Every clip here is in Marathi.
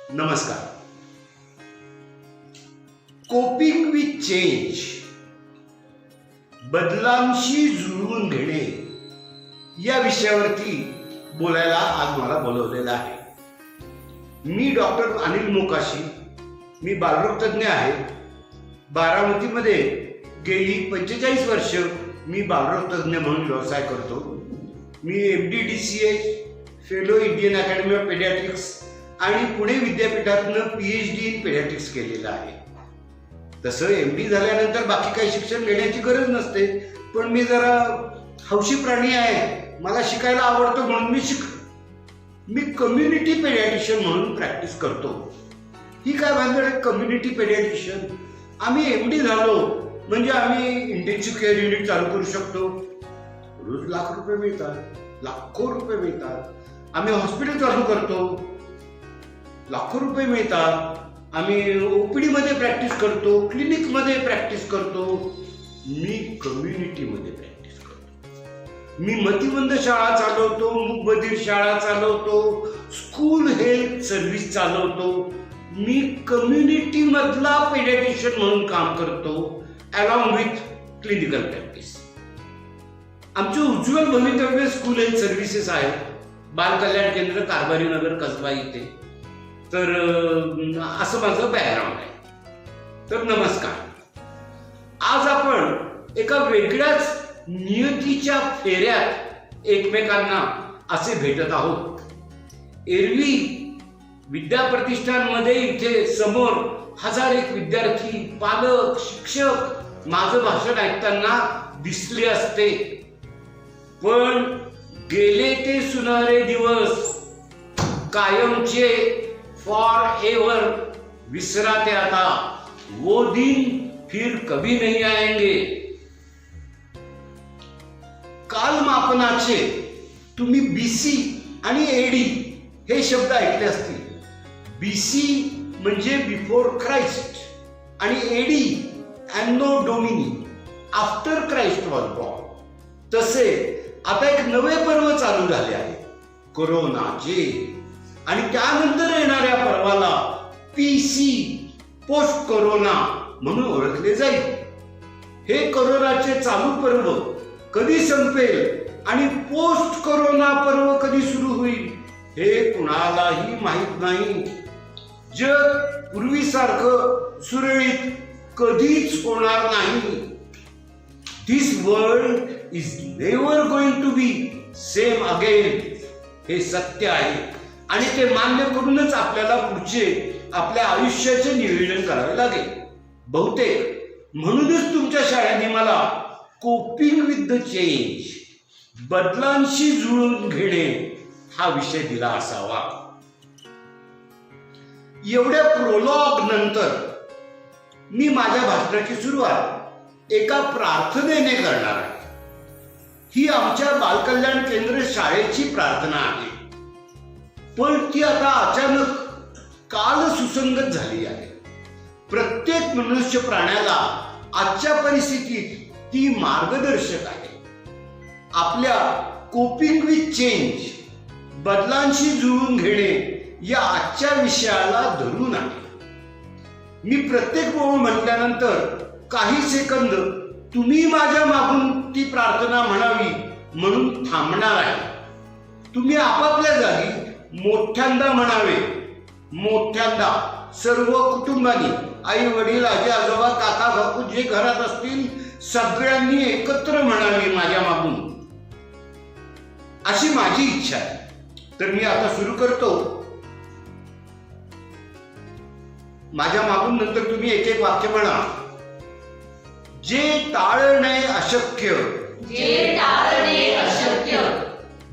नमस्कार. कोपिंग विथ चेंज, बदलांशी जुळवून घेणे या विषयावरती बोलायला आज मला बोलवलेलं आहे. मी डॉक्टर अनिल मोकाशी, मी बालरोग तज्ञ आहे. बारामतीमध्ये गेली 45 वर्ष मी बालरोग तज्ञ म्हणून व्यवसाय करतो. मी MD-DCA fellow Indian academy of paediatrics आणि पुणे विद्यापीठातनं PhD इन पेडियाट्रिक्स केलेलं आहे. तसं MD झाल्यानंतर बाकी काही शिक्षण घेण्याची गरज नसते, पण मी जरा हौशी प्राणी आहे, मला शिकायला आवडतं म्हणून मी कम्युनिटी पेडियाट्रिशियन म्हणून प्रॅक्टिस करतो. ही काय भानगड आहे कम्युनिटी पेडियाट्रिशियन? आम्ही MD झालो म्हणजे आम्ही इंटेन्सिव्ह केअर युनिट चालू करू शकतो. रोज लाख रुपये मिळतात, लाखो रुपये मिळतात. आम्ही हॉस्पिटल चालू करतो, लाखो रुपये मिळतात. आम्ही OPD मध्ये प्रॅक्टिस करतो, क्लिनिक मध्ये प्रॅक्टिस करतो. मी कम्युनिटीमध्ये प्रॅक्टिस करतो. मी मतिमंद शाळा चालवतो, मूकबधीर शाळा चालवतो, स्कूल हेल्थ सर्व्हिस चालवतो. मी कम्युनिटी मधला पेडियाट्रिशियन म्हणून काम करतो, अलॉंग विथ क्लिनिकल प्रॅक्टिस. आमचे उज्ज्वल भवितव्य स्कूल हेल्थ सर्व्हिसेस आहेत. बाल कल्याण केंद्र, कारभारी नगर, कसबा इथे. तर असं माझं बॅकग्राऊंड आहे. तर नमस्कार. आज आपण एका वेगळ्याच नियतीच्या फेऱ्यात एकमेकांना असे भेटत आहोत. एरवी विद्याप्रतिष्ठानमध्ये इथे समोर हजार एक विद्यार्थी, पालक, शिक्षक माझं भाषण ऐकताना दिसले असते. पण गेले ते सुनहरे दिवस कायमचे, फॉर एवर विसराते आता. वो दिन फिर कभी नहीं आएंगे. कालमापनाचे तुम्ही BC आणि AD हे शब्द ऐकले असतील. BC म्हणजे बिफोर क्राइस्ट आणि AD anno domini, after Christ was born. तसे आता एक नवे पर्व चालू झाले आहे, कोरोनाचे. आणि त्यानंतर येणाऱ्या पर्वाला PC पोस्ट कोरोना म्हणून ओळखले जाईल. हे कोरोनाचे चालू पर्व कधी संपेल आणि पोस्ट कोरोना पर्व कधी सुरू होईल हे कुणालाही माहित नाही. जग पूर्वीसारखं सुरळीत कधीच होणार नाही. This world is never going to be same again. हे सत्य आहे आणि ते मान्य करूनच आपल्याला पुढचे आपल्या आयुष्याचे नियोजन करावे लागेल. बहुतेक म्हणूनच तुमच्या शाळेने मला कोपिंग विथ द चेंज, बदलांशी जुळवून घेणे हा विषय दिला असावा. एवढ्या प्रोलॉग नंतर मी माझ्या भाषणाची सुरुवात एका प्रार्थनेने करणार आहे. ही आमच्या बालकल्याण केंद्र शाळेची प्रार्थना आहे, पण ती आता अचानक काल सुसंगत झाली आहे. प्रत्येक मनुष्य प्राण्याला आजच्या परिस्थितीत ती मार्गदर्शक आहे. आपल्या कोपिंग विथ चेंज, बदलांशी जुळवून घेणे या आजच्या विषयाला धरून आहे. मी प्रत्येक ओळ म्हटल्यानंतर काही सेकंद तुम्ही माझ्या मागून ती प्रार्थना म्हणावी म्हणून थांबणार आहे. तुम्ही आपापल्या जागी मोठ्यांदा म्हणावे. मोठ्यांदा सर्व कुटुंबानी, आई वडील, आजी आजोबा, काका काकू जे घरात असतील सगळ्यांनी एकत्र म्हणावे माझ्या मागून, अशी माझी इच्छा आहे. तर मी आता सुरू करतो. माझ्या मागून नंतर तुम्ही एक एक वाक्य म्हणा. जे टाळणे अशक्य, जे टाळणे अशक्य,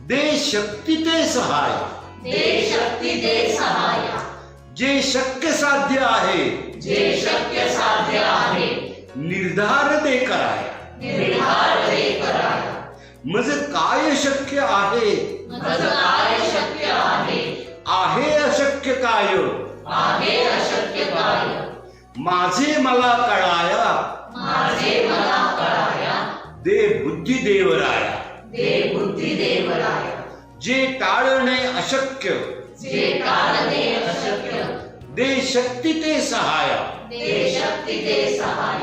दे शक्ती ते सहाय, दे शक्ती दे सहाय. जे शक्य साध्य आहे, जे शक्य साध्य आहे, निर्धार दे कराय, निर्धार दे कराय. मज काय शक्य आहे, मज काय शक्य आहे, आहे अशक्य काय, आहे अशक्य काय. माझे मला कळाया, माझे मला कळाया, दे बुद्धी देवराया. दे बुद्धी देवराया. जे टाळणे अशक्य, जे टाळणे अशक्य, दे शक्ती ते सहाया, दे शक्ती ते सहाय,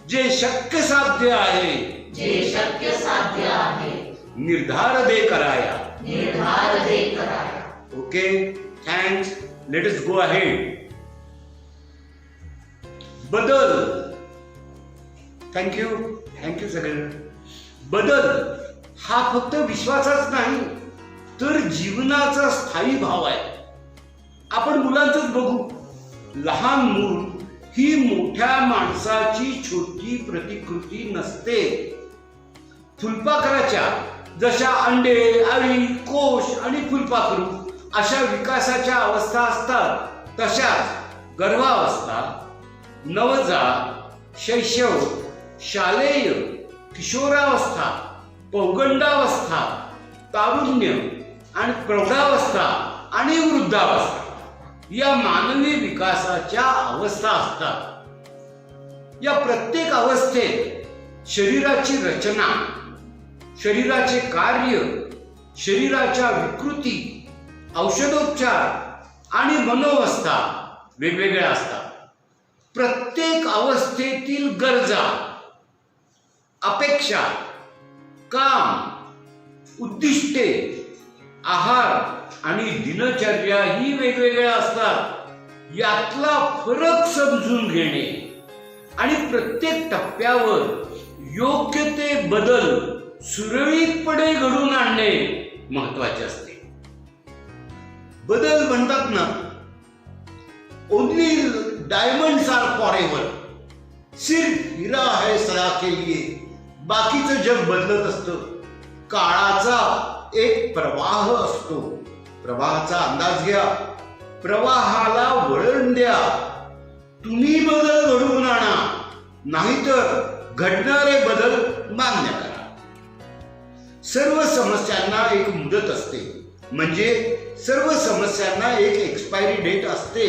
जे शक्य साध्य आहे जे शक्य साध्य आहे, निर्धार दे कराया. निर्धार दे कराया. Okay, thanks. Let us go ahead. बदल. थँक्यू सगळ्यांना. बदल हा फक्त विश्वासाच नाही तर जीवनाचा स्थायी भाव आहे. आपण मुलांचंच बघू. लहान मूल ही मोठ्या माणसाची छोटी प्रतिकृती नसते. फुलपाखराच्या जशा अंडे, अळी, कोश आणि फुलपाखरू अशा विकासाच्या अवस्था असतात, तशाच गर्भावस्था, नवजात, शैशव, शालेय, किशोरावस्था, पौगंडावस्था, तारुण्य आणि प्रौढावस्था आणि वृद्धावस्था या मानवी विकासाच्या अवस्था असतात. या प्रत्येक अवस्थेत शरीराची रचना, शरीराचे कार्य, शरीराच्या विकृती, औषधोपचार आणि मनोवस्था वेगवेगळ्या असतात. प्रत्येक अवस्थेतील गरजा, अपेक्षा, काम, उद्दिष्टे, आहार आणि दिनचर्या ही वेगवेगळ्या असतात. यातला फरक समजून घेणे आणि प्रत्येक टप्प्यावर योग्य ते बदल सुरळीतपणे घडवून आणणे महत्वाचे असते. बदल म्हणतात ना, ओनली डायमंड्स आर फॉरएव्हर. सिर्फ हिरा है सदा के लिए. बाकीचं जग बदलत असतं. काळाचा एक प्रवाह असतो. प्रवाहाचा अंदाज घ्या, प्रवाहाला वळण द्या. तुम्ही बदल घडवून आणा, नाहीतर घडणारे बदल मान्य करा. सर्व समस्यांना एक मुदत असते, म्हणजे सर्व समस्यांना एक एक्सपायरी डेट असते.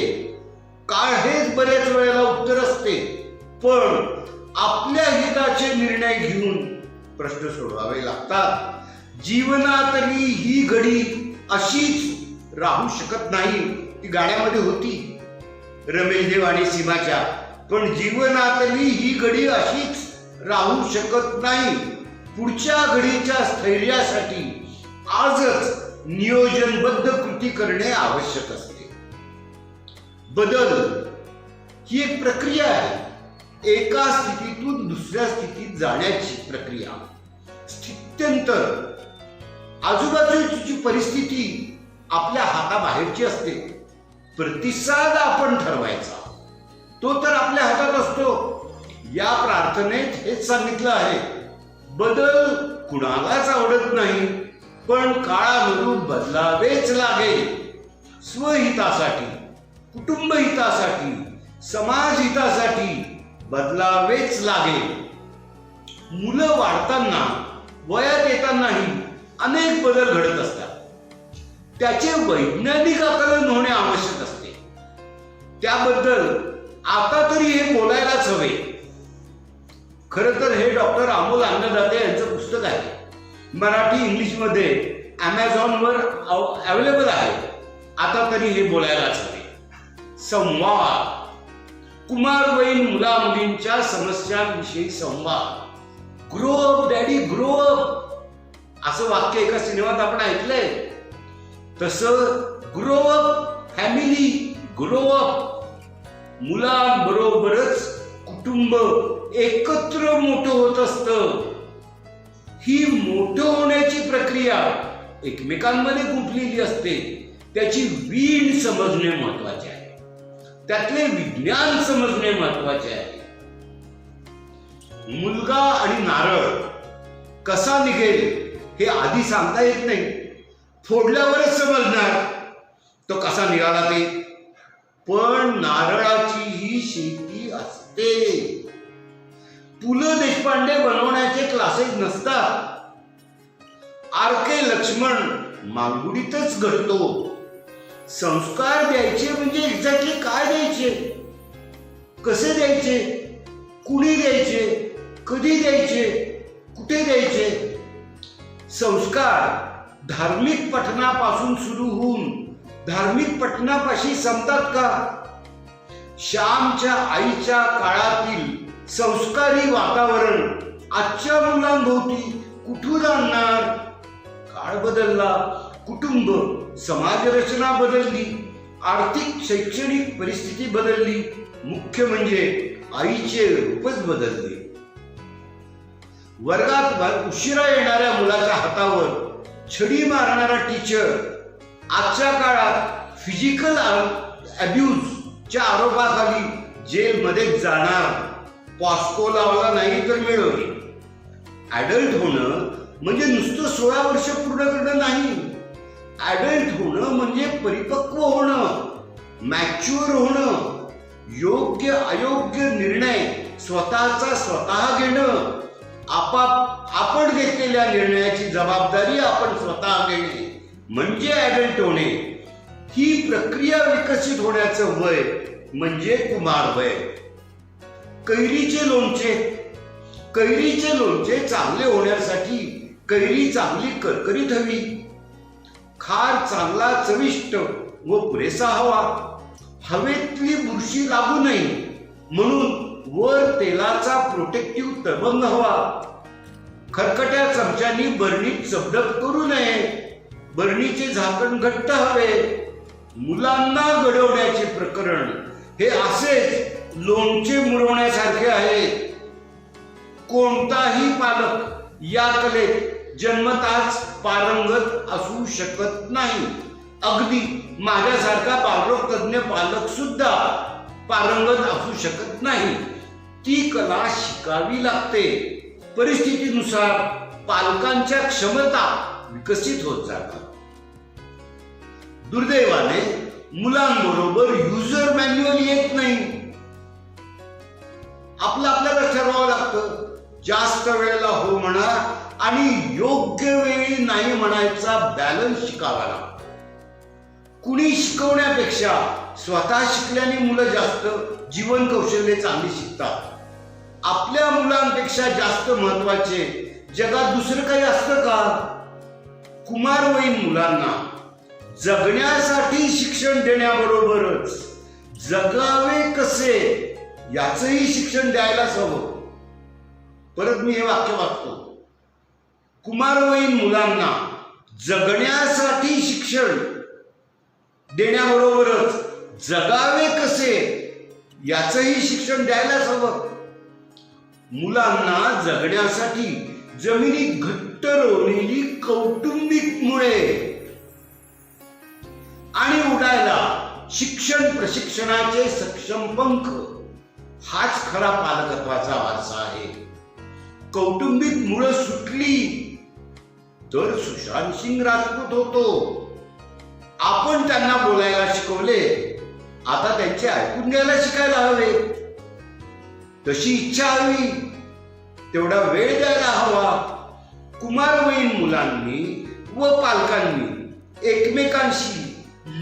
काळ हेच बरेच वेळेला उत्तर असते, पण आपल्या हिताचे निर्णय घेऊन प्रश्न सोडवावे लागतात. जीवनातली ही घडी अशीच राहू शकत नाही. ती गाण्यामध्ये होती रमेश देव आणि सीमाच्या. पण जीवनातली ही घडी अशीच राहू शकत नाही. पुढच्या घडीच्या स्थैर्यासाठी आजच नियोजनबद्ध कृती करणे आवश्यक असते. बदल ही एक प्रक्रिया आहे. एका स्थितीतून दुसऱ्या स्थितीत जाण्याची प्रक्रिया. स्थित्यंतर, आजूबाजूची परिस्थिती आपल्या हाताबाहेरची असते. प्रतिसाद आपण ठरवायचा, तो तर आपल्या हातात असतो. या प्रार्थनेत हेच सांगितलं आहे. बदल कुणालाच आवडत नाही, पण काळानुरूप बदलावेच लागेल. स्वहितासाठी, कुटुंब हितासाठी, समाज हितासाठी बदलावेच लागेल. मुलं वाढताना, वयात येतानाही अनेक बदल घडत असतात. त्याचे वैज्ञानिक आकलन होणे आवश्यक असते. त्याबद्दल आता तरी हे बोलायलाच हवे. खरं तर हे डॉक्टर अमोल अन्नदाते यांचं पुस्तक आहे. मराठी, इंग्लिशमध्ये अमेझॉनवर अवेलेबल आहे. आता तरी हे बोलायलाच हवे. संवाद, कुमारवयीन मुला मुलींच्या समस्यांविषयी संवाद. Grow up daddy, grow up, असं वाक्य एका सिनेमात आपण ऐकलंय. तसं grow up family, grow up. मुलांबरोबरच कुटुंब एकत्र मोठं होत असतं. ही मोठं होण्याची प्रक्रिया एकमेकांमध्ये गुंतलेली असते. त्याची वीण समजणे महत्वाचे आहे. त्यातले विज्ञान समजणे महत्वाचे आहे. मुलगा आणि नारळ कसा निघेल हे आधी सांगता येत नाही. फोडल्यावरच समजणार तो कसा निघाला ते. पण नारळाची ही शेती असते. पु ल देशपांडे बनवण्याचे क्लासेस नसतात. आर के लक्ष्मण मालगुडीतच घडतो. संस्कार द्यायचे म्हणजे एक्झॅक्टली काय द्यायचे, कसे द्यायचे, कुणी द्यायचे, कधी द्यायचे, कुठे द्यायचे. संस्कार धार्मिक पठणापासून सुरू होऊन धार्मिक पठणापाशी संपतात का? श्यामच्या आईच्या काळातील संस्कारी वातावरण आजच्या मुलांभोवती कुठून आणणार? काळ बदलला, कुटुंब समाज रचना बदलली, आर्थिक शैक्षणिक परिस्थिती बदलली, मुख्य म्हणजे आईचे रूपच बदलले. वर्गात उशिरा येणाऱ्या मुलाच्या हातावर छडी मारणारा टीचर आजच्या काळात फिजिकल अब्यूजच्या आरोपाखाली जेलमध्ये जाणार. पॉस्को लावला नाही तर मिळवली. ऍडल्ट होणं म्हणजे नुसतं 16 वर्ष पूर्ण करणं नाही. ऍडल्ट होणं म्हणजे परिपक्व होणं, मॅच्युअर होणं, योग्य अयोग्य निर्णय स्वतःचा स्वतः घेणं, आपण घेतलेल्या निर्णयाची जबाबदारी आपण स्वतः घेणे म्हणजे ऍडल्ट होणे. ही प्रक्रिया विकसित होण्याचं वय म्हणजे कुमार वय. कैरीचे लोणचे चांगले होण्यासाठी कैरी चांगली करकरीत हवी, खार चांगला चविष्ट व पुरेसा हवा, हवेतली बुरशी लागू नये म्हणून वर तेलाचा प्रोटेक्टिव्ह तबंग हवा, खरकट्या चमच्यानी बरणीत चबडप करू नये, बरणीचे झाकण घट्ट हवे. मुलांना घडवण्याचे प्रकरण हे असेच लोणचे मुरवण्यासारखे आहे. कोणताही पालक या कलेत जन्मताच पारंगत असू शकत नाही. अगदी माझ्यासारखा बालरोग तज्ञ पालक सुद्धा पारंगत असू शकत नाही. ती कला शिकावी लागते. परिस्थितीनुसार पालकांच्या क्षमता विकसित होत जातात. दुर्दैवाने मुलांबरोबर युजर मॅन्युअल येत नाही. आपल्याला ठरवावं लागतं. जास्त वेळेला हो म्हणा आणि योग्य वेळी नाही म्हणायचा बॅलन्स शिकावा लागतो. कुणी शिकवण्यापेक्षा स्वतः शिकल्याने मुलं जास्त जीवन कौशल्य चांगली शिकतात. आपल्या मुलांपेक्षा जास्त महत्वाचे जगात दुसरं काही असतं का? कुमारवयीन मुलांना जगण्यासाठी शिक्षण देण्याबरोबरच जगावे कसे याचंही शिक्षण द्यायलाच हवं. परत मी हे वाक्य वाचतो. कुमारवयीन मुलांना जगण्यासाठी शिक्षण देण्याबरोबरच जगावे कसे याचंही शिक्षण द्यायलाच हवं. मुलांना जगण्यासाठी जमिनीत घट्ट रोवलेली कौटुंबिक मुळे आणि उडायला शिक्षण प्रशिक्षणाचे सक्षम पंख हाच खरा पालकत्वाचा वारसा आहे. कौटुंबिक मुळे सुटली तर सुशांत सिंग राजपूत होतो. आपण त्यांना बोलायला शिकवले, आता त्यांचे ऐकून घ्यायला शिकायला हवे. तशी इच्छा हवी, तेवढा वेळ द्यायला हवा. कुमारवयीन मुलांनी व पालकांनी एकमेकांशी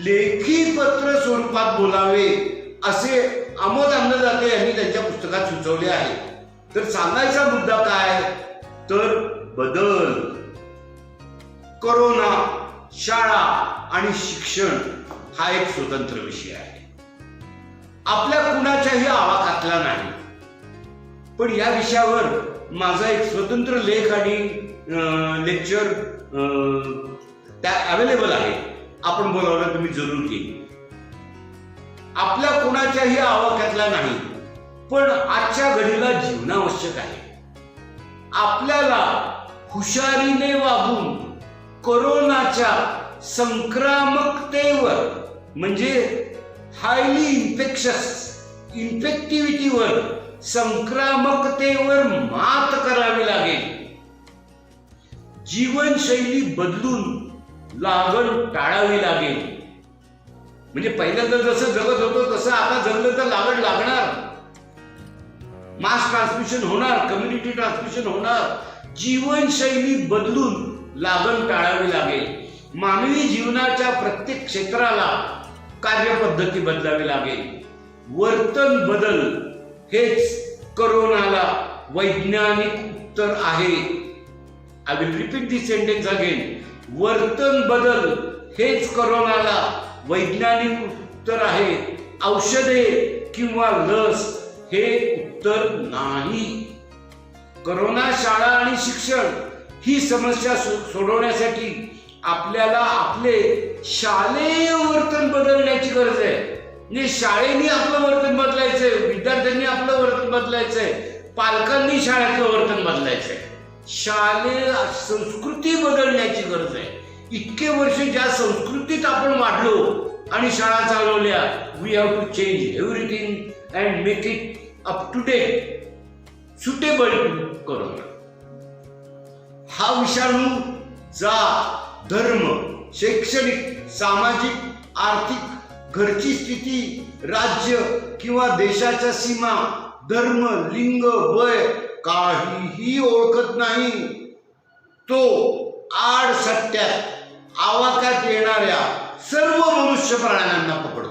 लेखी पत्र स्वरूपात बोलावे असे आमोद अन्नदाते यांनी त्यांच्या पुस्तकात सुचवले आहे. तर सांगायचा मुद्दा काय? तर बदल. कोरोना, शाळा आणि शिक्षण हा एक स्वतंत्र विषय आहे. आपल्या कुणाच्याही आवाकातला नाही. पण या विषयावर माझा एक स्वतंत्र लेख आणि लेक्चर त्या अवेलेबल आहे. आपण बोलावलं तुम्ही जरूर घेईन. आपल्या कोणाच्याही आवाक्यातला नाही, पण आजच्या घडीला जीवनावश्यक आहे. आपल्याला हुशारीने वागून कोरोनाच्या संक्रामकतेवर म्हणजे हायली इन्फेक्टिव्हिटीवर संक्रामकतेवर मात करावी लागेल. जीवनशैली बदलून लागण टाळावी लागेल. म्हणजे पहिल्यांदा जसं जगत होतो तसं आता जगलं तर लागण लागणार. मास ट्रान्समिशन होणार, कम्युनिटी ट्रान्समिशन होणार. जीवनशैली बदलून लागण टाळावी लागेल. मानवी जीवनाच्या प्रत्येक क्षेत्राला कार्यपद्धती बदलावी लागेल. वर्तन बदल हेच कोरोनाला वैज्ञानिक उत्तर आहे. I will repeat this sentence again. वर्तन बदल हेच कोरोनाला वैज्ञानिक उत्तर आहे. औषधे किंवा लस हे उत्तर नाही. करोना, शाळा आणि शिक्षण ही समस्या सोडवण्यासाठी आपल्याला आपले शालेय वर्तन बदलण्याची गरज आहे. म्हणजे शाळेने आपलं वर्तन बदलायचंय, विद्यार्थ्यांनी आपलं वर्तन बदलायचंय, पालकांनी शाळेतलं वर्तन बदलायचंय. शालेय संस्कृती बदलण्याची गरज आहे. इतके वर्ष ज्या संस्कृतीत आपण वाढलो आणि शाळा चालवल्या, we have to change everything and make it up to date, suitable to corona. हा विषाणू जात, धर्म, शैक्षणिक, सामाजिक, आर्थिक, घरची स्थिती, राज्य किंवा देशाच्या सीमा, धर्म, लिंग, वय काहीही ओळखत नाही. तो आड सट्ट्यात आवाक्यात येणाऱ्या सर्व मनुष्य प्राण्यांना पकडतो.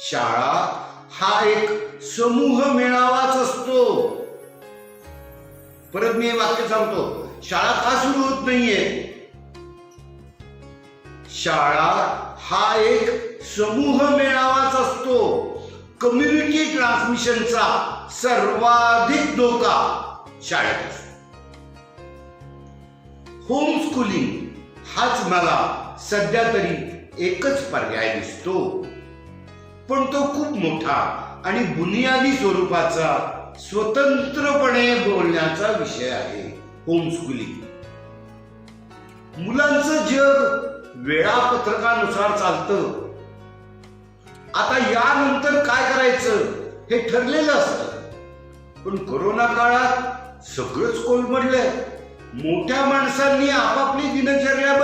शाळा हा एक समूह मेळावाच असतो. परत मी हे वाक्य सांगतो, शाळा का सुरू होत नाहीये? शाळा हा एक समूह मेळावाच असतो. कम्युनिटी ट्रान्समिशनचा सर्वाधिक धोका शाळेत असतो. होम स्कूलिंग हाच मला सध्या तरी एकच पर्याय दिसतो, पण तो खूप मोठा आणि बुनियादी स्वरूपाचा स्वतंत्रपणे बोलण्याचा विषय आहे. होम स्कूलिंग मुलांचं जग वेळापत्रकानुसार चालतं. आता यानंतर काय करायचं हे ठरलेलं असतं, पण कोरोना काळात सगळंच कोलमडलंय. मोठ्या माणसांनी आपापली दिनचर्या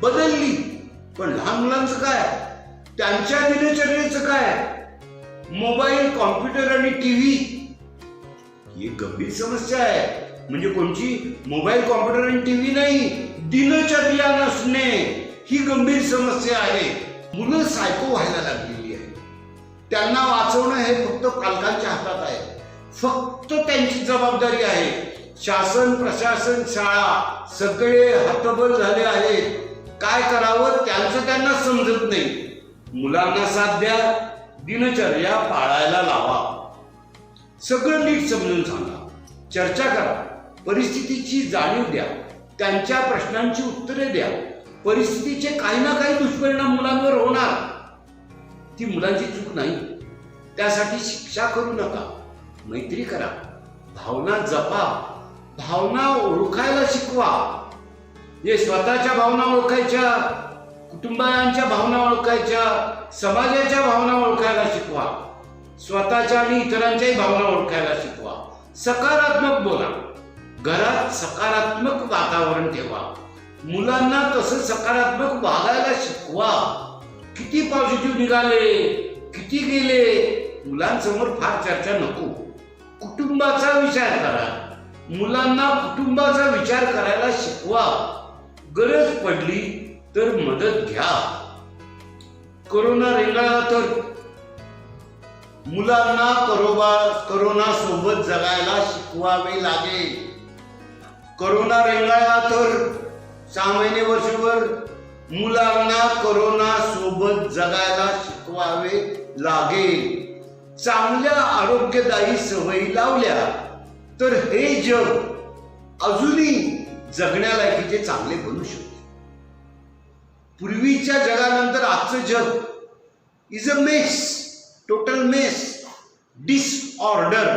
बदलली, पण लहान मुलांचं काय? त्यांच्या दिनचर्येचं काय? मोबाईल, कॉम्प्युटर आणि टीव्ही ही गंभीर समस्या आहे. म्हणजे कोणची मोबाईल, कॉम्प्युटर आणि टीव्ही नाही, दिनचर्या नसणे ही गंभीर समस्या आहे. मुलं सायको व्हायला लागलेली आहे. त्यांना वाचवणं हे फक्त पालकांच्या हातात आहे. फक्त त्यांची जबाबदारी आहे. शासन, प्रशासन, शाळा सगळे हतबल झाले आहेत. काय करावं त्यांचं त्यांना समजत नाही. मुलांना साथ द्या, दिनचर्या पाळायला लावा, सगळं नीट समजून सांगा, चर्चा करा, परिस्थितीची जाणीव द्या, त्यांच्या प्रश्नांची उत्तरे द्या. परिस्थितीचे काही ना काही दुष्परिणाम मुलांवर होणार, ती मुलांची चूक नाही. त्यासाठी शिक्षा करू नका, मैत्री करा, भावना जपा, भावना ओळखायला शिकवा. जे स्वतःच्या भावना ओळखायच्या, कुटुंबाच्या भावना ओळखायच्या, समाजाच्या भावना ओळखायला शिकवा. स्वतःच्या आणि इतरांच्याही भावना ओळखायला शिकवा. सकारात्मक बोला, घरात सकारात्मक वातावरण ठेवा. मुलांना तसं सकारात्मक वागायला शिकवा. किती पॉझिटिव्ह निघाले, किती गेले, मुलांसमोर फार चर्चा नको. कुटुंबाचा विचार करा. मुलांना कुटुंबाचा विचार करायला शिकवा. गरज पडली तर मदत घ्या. कोरोना रेंगाळला तर मुलांना कोरोना सोबत जगायला शिकवावे लागेल. कोरोना रेंगाळला तर 6 महिने वर्षभर मुलांना कोरोना सोबत जगायला शिकवावे लागेल. चांगल्या आरोग्यदायी सवयी लावल्या तर हे जग अजूनही जगण्यालायकीचे चांगले बनू शकते. पूर्वीच्या जगानंतर आजचं जग is a mess, total mess, disorder,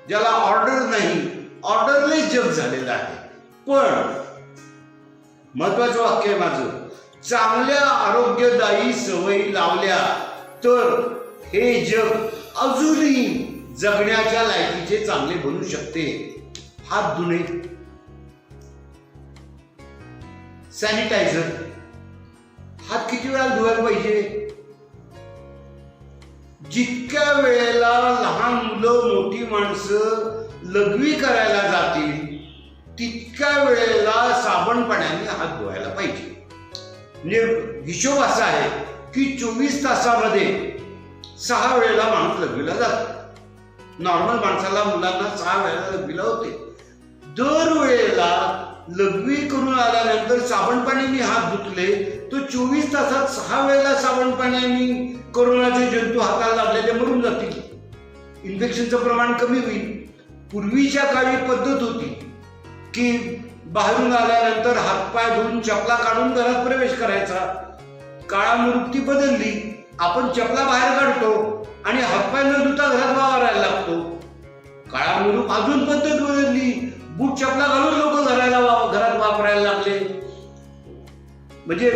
ज्याला ऑर्डर नाही, ऑर्डरलेस जग झालेलं आहे. पण महत्वाचं वाक्य आहे माझं, चांगल्या आरोग्यदायी सवयी लावल्या तर हे जग अजूनही जगण्याच्या लायकीचे चांगले बनू शकते. हात धुणे, सॅनिटायझर, हात किती वेळा धुवायला पाहिजे? जितक्या वेळेला लहान मुलं, मोठी माणसं लघवी करायला जातील तितक्या वेळेला साबण पाण्याने हात धुवायला पाहिजे. म्हणजे हिशोब असा आहे की 24 तासामध्ये 6 वेळेला माणूस लघवीला जातो. नॉर्मल माणसाला, मुलांना 6 वेळेला लघवीला होते. दर वेळेला लघवी करून आल्यानंतर साबण पाण्याने हात धुतले तो 24 तासात 6 वेळेला साबण पाण्याने कोरोनाचे जंतू हाताला लागले ते मरून जातील, इन्फेक्शनचं प्रमाण कमी होईल. पूर्वीच्या काळी पद्धत होती की बाहेरून आल्यानंतर हातपाय धुवून चपला काढून घरात प्रवेश करायचा. काळानुरूप ती बदलली. आपण चपला बाहेर काढतो आणि हातपाय न धुता घरात वावरायला लागतो. काळानुरूप अजून पद्धत बदलली. बूट चपला घालून लोक घरात वापरायला लागले. म्हणजे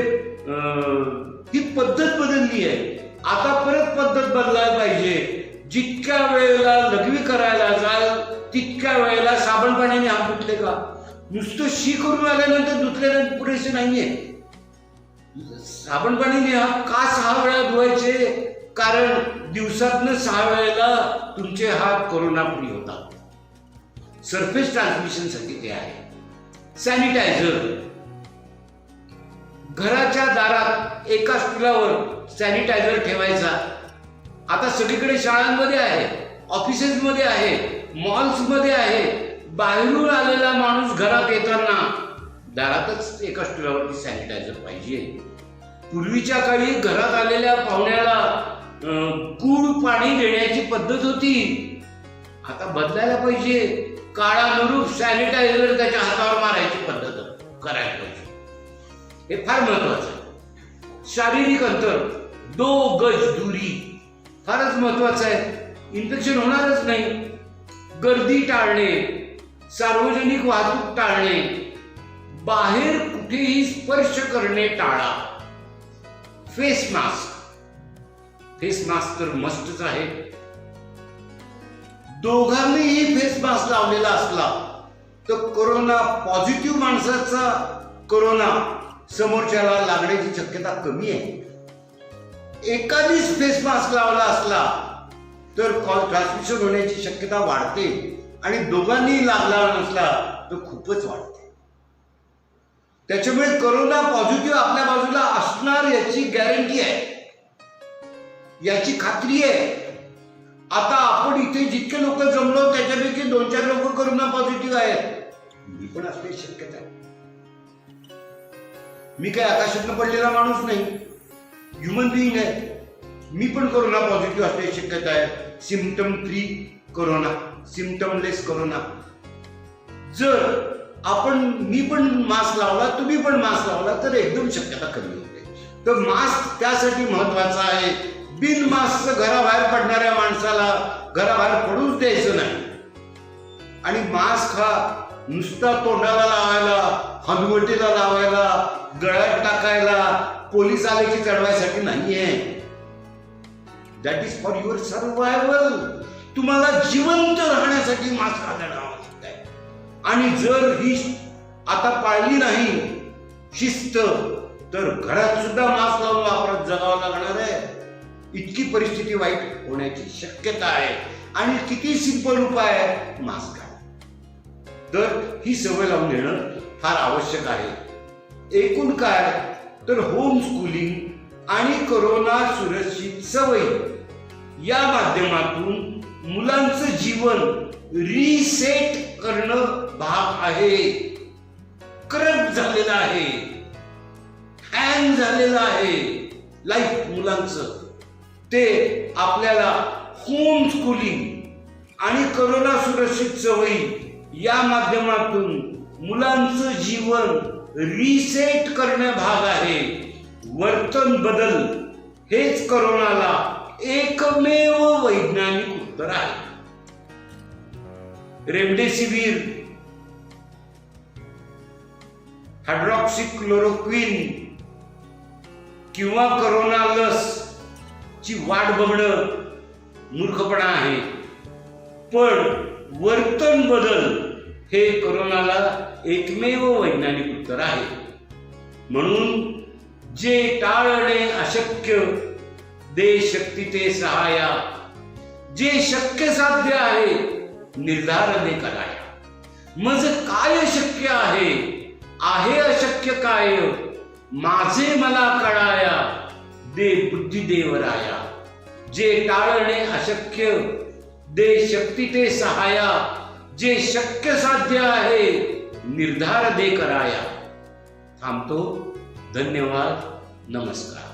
ही पद्धत बदलली आहे. आता परत पद्धत बदलायला पाहिजे. जितक्या वेळेला लघवी करायला जाल तितक्या वेळेला साबण पाण्याने हात धुतले का? नुसतं शी करून आल्यानंतर धुतलेलं पुरेसे नाहीये. साबण पाण्याने हात का 6 वेळा धुवायचे? कारण दिवसातनं 6 वेळेला तुमचे हात कोरोना फ्री होतात. सरफेस ट्रान्समिशन साठी ते आहे. सॅनिटायझर घराच्या दारात एका स्टुलावर सॅनिटायझर ठेवायचा. आता सगळीकडे शाळांमध्ये आहे, ऑफिसेसमध्ये आहे, मॉल्समध्ये आहे. बाहेरून आलेला माणूस घरात येताना दारातच एका स्टुलावरती सॅनिटायझर पाहिजे. पूर्वीच्या काळी घरात आलेल्या पाहुण्याला गुड पाणी देण्याची पद्धत होती. आता बदलायला पाहिजे. काळानुरूप सॅनिटायझर त्याच्या हातावर मारायची पद्धत करायला पाहिजे. हे फार महत्वाचं आहे. शारीरिक अंतर 2 गज दुरी फारच महत्वाचं आहे. इन्फेक्शन होणारच नाही. गर्दी टाळणे, सार्वजनिक वाहतूक टाळणे, बाहेर कुठेही स्पर्श करणे टाळा. फेस मास्क तर मस्टच आहे. दोघांनीही फेस मास्क लावलेला असला तर कोरोना पॉझिटिव्ह माणसाचा कोरोना समोरच्याला लागण्याची शक्यता कमी आहे. एकानेच फेस मास्क लावला असला तर ट्रान्समिशन होण्याची शक्यता वाढते आणि दोघांनी लागला नसला तर खूपच वाढते. त्याच्यामुळे कोरोना पॉझिटिव्ह आपल्या बाजूला असणार याची गॅरंटी आहे, याची खात्री आहे. आता आपण इथे जितके लोक जमलो त्याच्यापैकी 2-4 लोक कोरोना पॉझिटिव्ह आहेत. मी पण असण्याची शक्यता आहे. मी काय आकाशातनं पडलेला माणूस नाही, ह्युमन बिईंग आहे. मी पण कोरोना पॉझिटिव्ह असण्याची शक्यता आहे. Symptom free corona, symptomless corona. जर मी पण मास्क लावला, तुम्ही पण मास्क लावला तर एकदम शक्यता कमी होते. तर मास्क त्यासाठी महत्वाचा आहे. बिन मास्कचं घराबाहेर पडणाऱ्या माणसाला घराबाहेर पडूच द्यायचं नाही. आणि मास्क हा नुसता तोंडाला लावायला, हनुवटीला लावायला, गळ्यात टाकायला, पोलीस आले की चढवायसाठी नाहीये. That is for your survival. तुम्हाला जिवंत राहण्यासाठी मास्क घालणं आवश्यक आहे. आणि जर ही आता पाळली नाही शिस्त तर घरात सुद्धा मास्क लावून वापरत जगावं लागणार आहे. इतकी परिस्थिती वाईट होण्याची शक्यता आहे. आणि किती सिंपल उपाय आहे, मास्क घाला. तर ही सवय लावून देणं फार आवश्यक आहे. एकूण काय तर होम स्कूलिंग आणि कोरोना सुरक्षित सवयी या माध्यमातून मुलांचं जीवन रिसेट करणं भाग आहे. करप्ट झालेलं आहे, हँग झालेलं आहे लाईफ मुलांचं. ते आपल्याला होम स्कूलिंग आणि कोरोना सुरक्षित सवयी या माध्यमातून मुलांचं जीवन रिसेट करणे भाग आहे. वर्तन बदल हेच कोरोनाला एकमेव वैज्ञानिक उत्तर आहे. रेमडेसिवीर, हायड्रॉक्सिक्लोरोक्विन किंवा कोरोना लस ची वाट बघणं मूर्खपणा आहे. पण वर्तन बदल हे कोरोनाला एकमेव वैज्ञानिक उत्तर आहे. म्हणून जे टाळणे अशक्य दे शक्ती ते सहाया. जे शक्य साध्य आहे निर्धारने कराया. मज काय शक्य आहे, आहे अशक्य काय, माझे मला कळाया, दे बुद्धी देवराया. जे टाळणे अशक्य दे शक्ती ते सहाया. जे शक्य साध्य आहे निर्धार दे कराया. थांबतो. धन्यवाद. नमस्कार.